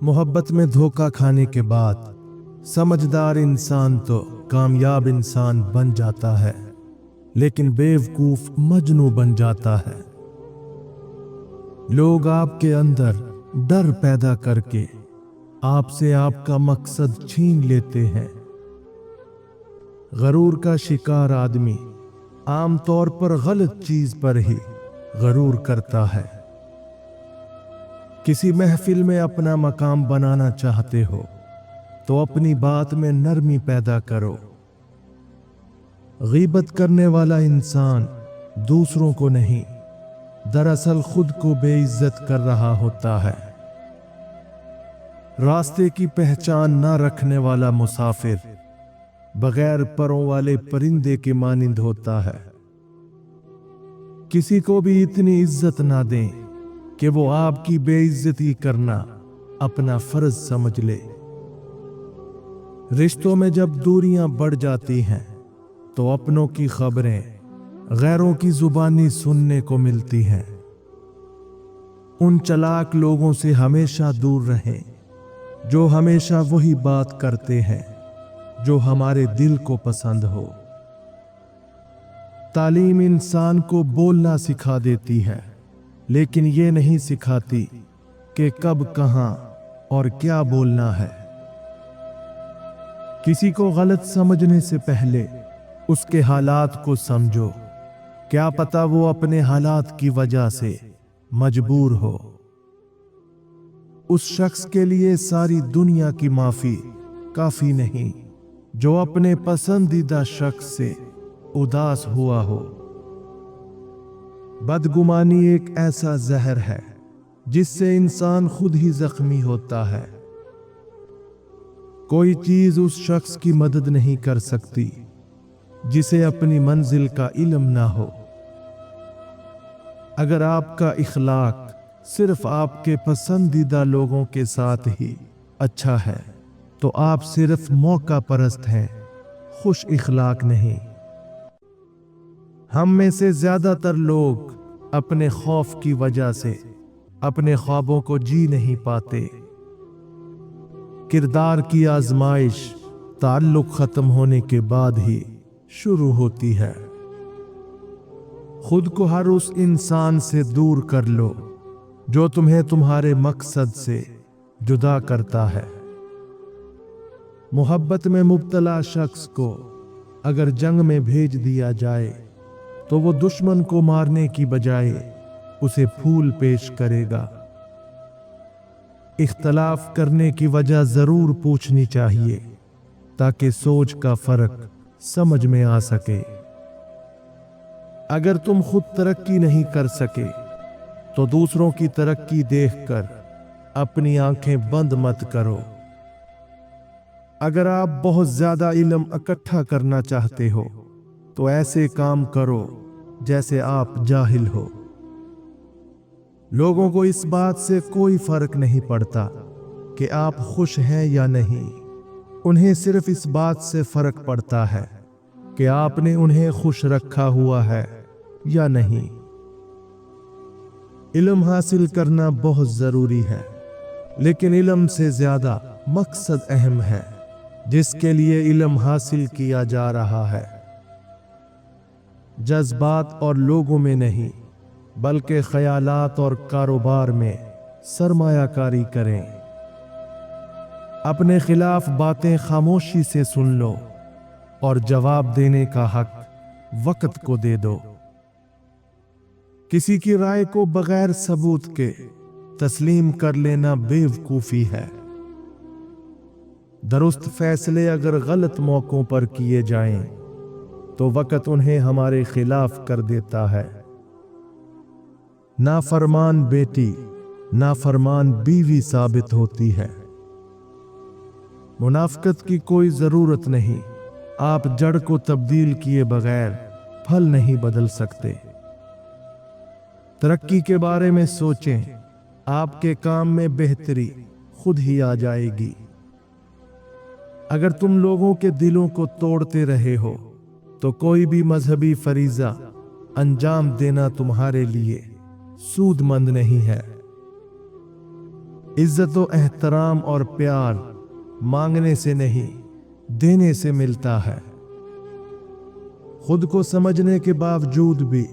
मोहब्बत में धोखा खाने के बाद समझदार इंसान तो कामयाब इंसान बन जाता है, लेकिन बेवकूफ मजनू बन जाता है। लोग आपके अंदर डर पैदा करके आपसे आपका मकसद छीन लेते हैं। गरूर का शिकार आदमी आमतौर पर गलत चीज पर ही गरूर करता है। किसी महफिल में अपना मकाम बनाना चाहते हो तो अपनी बात में नरमी पैदा करो। गीबत करने वाला इंसान दूसरों को नहीं, दरअसल खुद को बेइज्जत कर रहा होता है। रास्ते की पहचान ना रखने वाला मुसाफिर बगैर परों वाले परिंदे के मानिंद होता है। किसी को भी इतनी इज्जत ना दें कि वो आपकी बेइज्जती करना अपना फर्ज समझ ले। रिश्तों में जब दूरियां बढ़ जाती हैं तो अपनों की खबरें गैरों की जुबानी सुनने को मिलती हैं। उन चालाक लोगों से हमेशा दूर रहें जो हमेशा वही बात करते हैं जो हमारे दिल को पसंद हो। तालीम इंसान को बोलना सिखा देती है, लेकिन ये नहीं सिखाती कि कब, कहां और क्या बोलना है। किसी को गलत समझने से पहले उसके हालात को समझो। क्या पता वो अपने हालात की वजह से मजबूर हो। उस शख्स के लिए सारी दुनिया की माफी काफी नहीं जो अपने पसंदीदा शख्स से उदास हुआ हो। बदगुमानी एक ऐसा जहर है जिससे इंसान खुद ही जख्मी होता है। कोई चीज उस शख्स की मदद नहीं कर सकती जिसे अपनी मंजिल का इल्म ना हो। अगर आपका इखलाक सिर्फ आपके पसंदीदा लोगों के साथ ही अच्छा है तो आप सिर्फ मौका परस्त हैं, खुश इखलाक नहीं। हम में से ज्यादातर लोग अपने खौफ की वजह से अपने ख्वाबों को जी नहीं पाते। किरदार की आजमाइश ताल्लुक खत्म होने के बाद ही शुरू होती है। खुद को हर उस इंसान से दूर कर लो जो तुम्हें तुम्हारे मकसद से जुदा करता है। मोहब्बत में मुब्तला शख्स को अगर जंग में भेज दिया जाए तो वो दुश्मन को मारने की बजाय उसे फूल पेश करेगा। इख्तलाफ करने की वजह जरूर पूछनी चाहिए ताकि सोच का फर्क समझ में आ सके। अगर तुम खुद तरक्की नहीं कर सके तो दूसरों की तरक्की देखकर अपनी आंखें बंद मत करो। अगर आप बहुत ज्यादा इल्म इकट्ठा करना चाहते हो तो ऐसे काम करो जैसे आप जाहिल हो। लोगों को इस बात से कोई फर्क नहीं पड़ता कि आप खुश हैं या नहीं। उन्हें सिर्फ इस बात से फर्क पड़ता है कि आपने उन्हें खुश रखा हुआ है या नहीं। इल्म हासिल करना बहुत जरूरी है, लेकिन इल्म से ज्यादा मकसद अहम है जिसके लिए इल्म हासिल किया जा रहा है। जज्बात और लोगों में नहीं बल्कि ख्यालात और कारोबार में सरमायाकारी करें। अपने खिलाफ बातें खामोशी से सुन लो और जवाब देने का हक वक्त को दे दो। किसी की राय को बगैर सबूत के तस्लीम कर लेना बेवकूफी है। दुरुस्त फैसले अगर गलत मौकों पर किए जाएं तो वक्त उन्हें हमारे खिलाफ कर देता है। नाफरमान बेटी नाफरमान बीवी साबित होती है। मुनाफिकत की कोई जरूरत नहीं। आप जड़ को तब्दील किए बगैर फल नहीं बदल सकते। तरक्की के बारे में सोचें, आपके काम में बेहतरी खुद ही आ जाएगी। अगर तुम लोगों के दिलों को तोड़ते रहे हो तो कोई भी मजहबी फरीजा अंजाम देना तुम्हारे लिए सूदमंद नहीं है। इज्जत व एहतराम और प्यार मांगने से नहीं, देने से मिलता है। खुद को समझने के बावजूद भी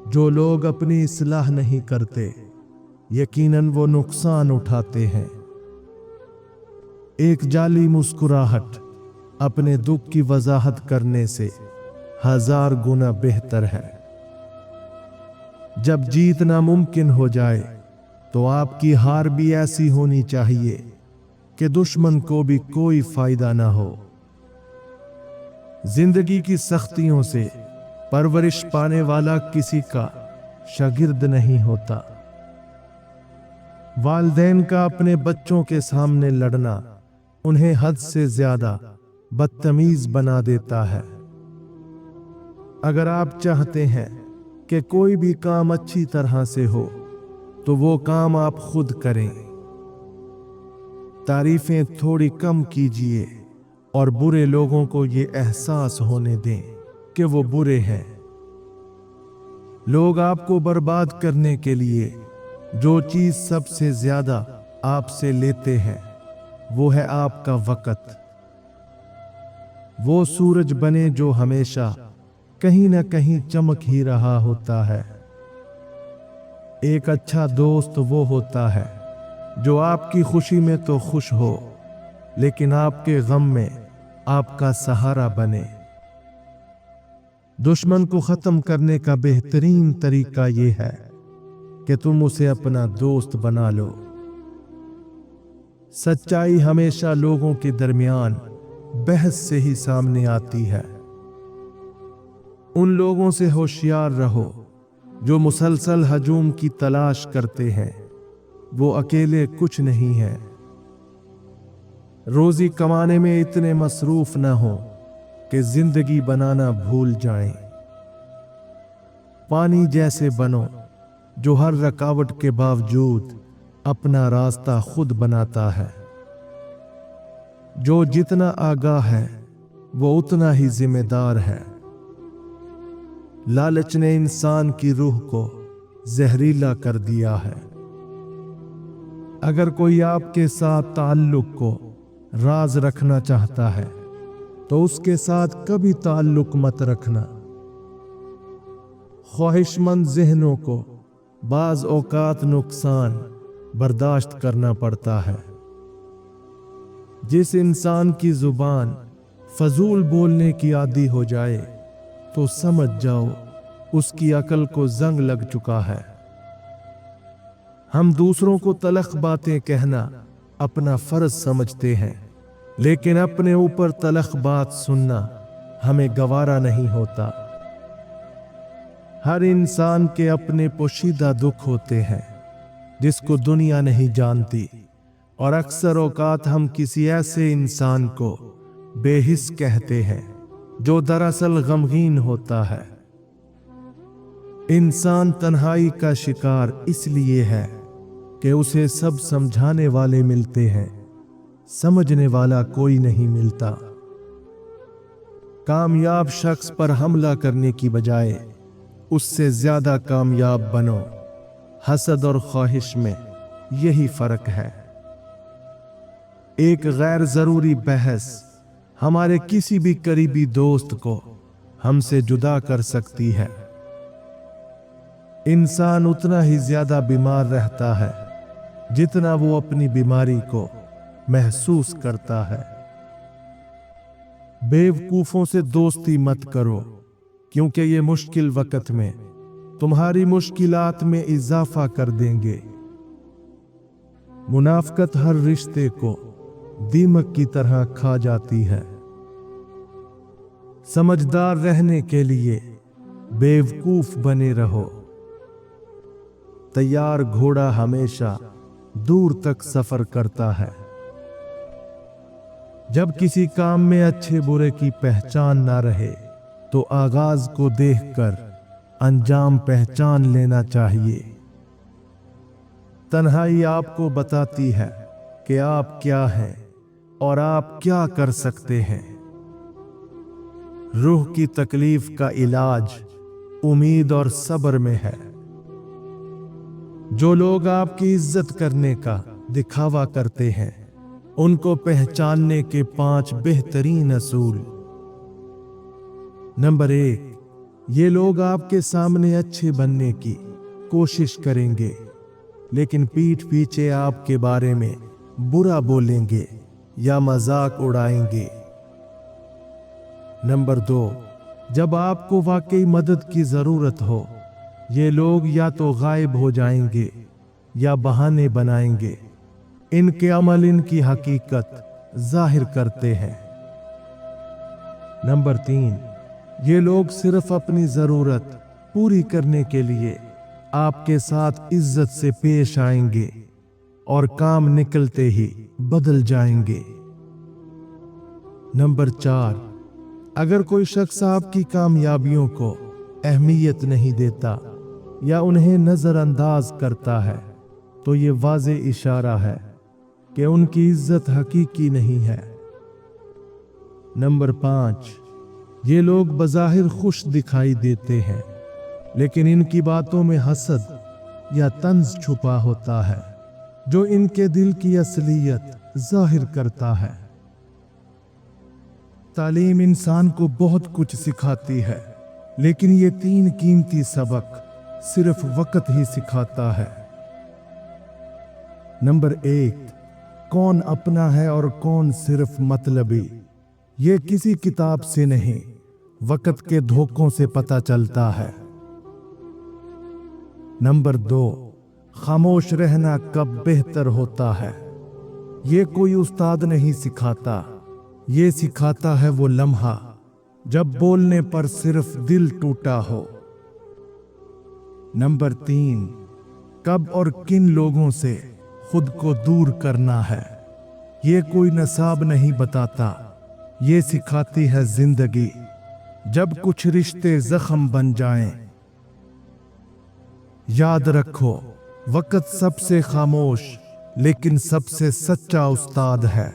जो लोग अपनी इस्लाह नहीं करते, यकीनन वो नुकसान उठाते हैं। एक जाली मुस्कुराहट अपने दुख की वजाहत करने से 1000 गुना बेहतर है। जब जीतना मुमकिन हो जाए तो आपकी हार भी ऐसी होनी चाहिए कि दुश्मन को भी कोई फायदा ना हो। जिंदगी की सख्तियों से परवरिश पाने वाला किसी का शागिर्द नहीं होता। वालिदैन का अपने बच्चों के सामने लड़ना उन्हें हद से ज्यादा बदतमीज बना देता है। अगर आप चाहते हैं कि कोई भी काम अच्छी तरह से हो तो वो काम आप खुद करें। तारीफें थोड़ी कम कीजिए और बुरे लोगों को ये एहसास होने दें कि वो बुरे हैं। लोग आपको बर्बाद करने के लिए जो चीज सबसे ज्यादा आपसे लेते हैं वो है आपका वक़्त। वो सूरज बने जो हमेशा कहीं ना कहीं चमक ही रहा होता है। एक अच्छा दोस्त वो होता है जो आपकी खुशी में तो खुश हो, लेकिन आपके गम में आपका सहारा बने। दुश्मन को खत्म करने का बेहतरीन तरीका ये है कि तुम उसे अपना दोस्त बना लो। सच्चाई हमेशा लोगों के दरमियान बहस से ही सामने आती है। उन लोगों से होशियार रहो जो मुसलसल हजूम की तलाश करते हैं। वो अकेले कुछ नहीं है। रोजी कमाने में इतने मसरूफ न हो कि जिंदगी बनाना भूल जाएं। पानी जैसे बनो जो हर रुकावट के बावजूद अपना रास्ता खुद बनाता है। जो जितना आगाह है वो उतना ही जिम्मेदार है। लालच ने इंसान की रूह को जहरीला कर दिया है। अगर कोई आपके साथ ताल्लुक को राज रखना चाहता है तो उसके साथ कभी ताल्लुक मत रखना। ख्वाहिशमंद ज़हनों को बाज औकात नुकसान बर्दाश्त करना पड़ता है। जिस इंसान की जुबान फजूल बोलने की आदी हो जाए तो समझ जाओ उसकी अकल को जंग लग चुका है। हम दूसरों को तलख बातें कहना अपना फर्ज समझते हैं, लेकिन अपने ऊपर तलख बात सुनना हमें गवारा नहीं होता। हर इंसान के अपने पोशीदा दुख होते हैं जिसको दुनिया नहीं जानती, और अक्सर औकात हम किसी ऐसे इंसान को बेहिस कहते हैं जो दरअसल गमगीन होता है। इंसान तन्हाई का शिकार इसलिए है कि उसे सब समझाने वाले मिलते हैं, समझने वाला कोई नहीं मिलता। कामयाब शख्स पर हमला करने की बजाय उससे ज्यादा कामयाब बनो। हसद और ख्वाहिश में यही फर्क है। एक गैर जरूरी बहस हमारे किसी भी करीबी दोस्त को हमसे जुदा कर सकती है। इंसान उतना ही ज्यादा बीमार रहता है जितना वो अपनी बीमारी को महसूस करता है। बेवकूफों से दोस्ती मत करो, क्योंकि ये मुश्किल वक्त में तुम्हारी मुश्किलात में इजाफा कर देंगे। मुनाफकत हर रिश्ते को दीमक की तरह खा जाती है। समझदार रहने के लिए बेवकूफ बने रहो। तैयार घोड़ा हमेशा दूर तक सफर करता है। जब किसी काम में अच्छे बुरे की पहचान ना रहे तो आगाज को देखकर अंजाम पहचान लेना चाहिए। तन्हाई आपको बताती है कि आप क्या हैं और आप क्या कर सकते हैं। रूह की तकलीफ का इलाज उम्मीद और सब्र में है। जो लोग आपकी इज्जत करने का दिखावा करते हैं। उनको पहचानने के 5 बेहतरीन असूल। नंबर 1, ये लोग आपके सामने अच्छे बनने की कोशिश करेंगे, लेकिन पीठ पीछे आपके बारे में बुरा बोलेंगे या मजाक उड़ाएंगे। नंबर 2, जब आपको वाकई मदद की जरूरत हो, ये लोग या तो गायब हो जाएंगे या बहाने बनाएंगे। इनके अमल इनकी हकीकत जाहिर करते हैं। नंबर 3, ये लोग सिर्फ अपनी जरूरत पूरी करने के लिए आपके साथ इज्जत से पेश आएंगे और काम निकलते ही बदल जाएंगे। नंबर 4, अगर कोई शख्स आपकी कामयाबियों को अहमियत नहीं देता या उन्हें नजरअंदाज करता है, तो ये वाज़े इशारा है कि उनकी इज्जत हकीकी नहीं है। नंबर 5, ये लोग बज़ाहिर खुश दिखाई देते हैं, लेकिन इनकी बातों में हसद या तंज छुपा होता है, जो इनके दिल की असलियत जाहिर करता है। तालीम इंसान को बहुत कुछ सिखाती है, लेकिन ये 3 कीमती सबक सिर्फ वक्त ही सिखाता है। नंबर 1, कौन अपना है और कौन सिर्फ मतलबी। ये किसी किताब से नहीं, वक्त के धोखों से पता चलता है। नंबर 2, खामोश रहना कब बेहतर होता है। ये कोई उस्ताद नहीं सिखाता, ये सिखाता है वो लम्हा जब बोलने पर सिर्फ दिल टूटा हो। नंबर 3, कब और किन लोगों से खुद को दूर करना है। ये कोई नसाब नहीं बताता, ये सिखाती है जिंदगी जब कुछ रिश्ते जख्म बन जाएं। याद रखो, वक्त सबसे खामोश लेकिन सबसे सच्चा उस्ताद है।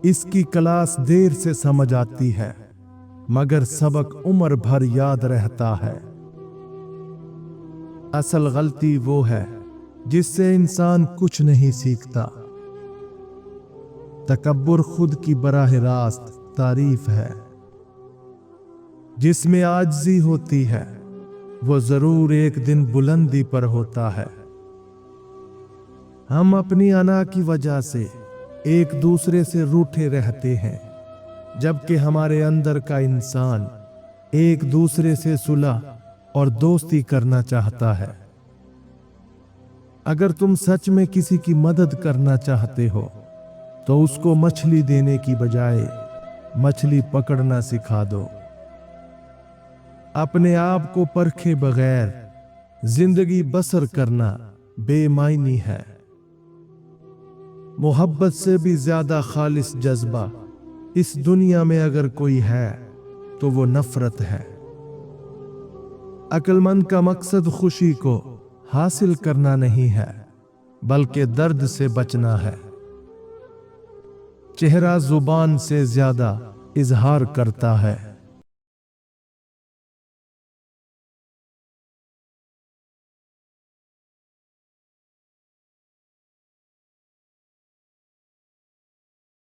इसकी क्लास देर से समझ आती है, मगर सबक उम्र भर याद रहता है। असल गलती वो है जिससे इंसान कुछ नहीं सीखता। तकब्बुर खुद की बराह रास्त तारीफ है। जिसमें आजिज़ी होती है, वो जरूर एक दिन बुलंदी पर होता है। हम अपनी अना की वजह से एक दूसरे से रूठे रहते हैं, जबकि हमारे अंदर का इंसान एक दूसरे से सुलह और दोस्ती करना चाहता है। अगर तुम सच में किसी की मदद करना चाहते हो, तो उसको मछली देने की बजाय मछली पकड़ना सिखा दो। अपने आप को परखे बगैर जिंदगी बसर करना बेमायनी है। मोहब्बत से भी ज्यादा खालिस जज्बा इस दुनिया में अगर कोई है तो वो नफरत है। अक्लमंद का मकसद खुशी को हासिल करना नहीं है, बल्कि दर्द से बचना है। चेहरा जुबान से ज्यादा इजहार करता है।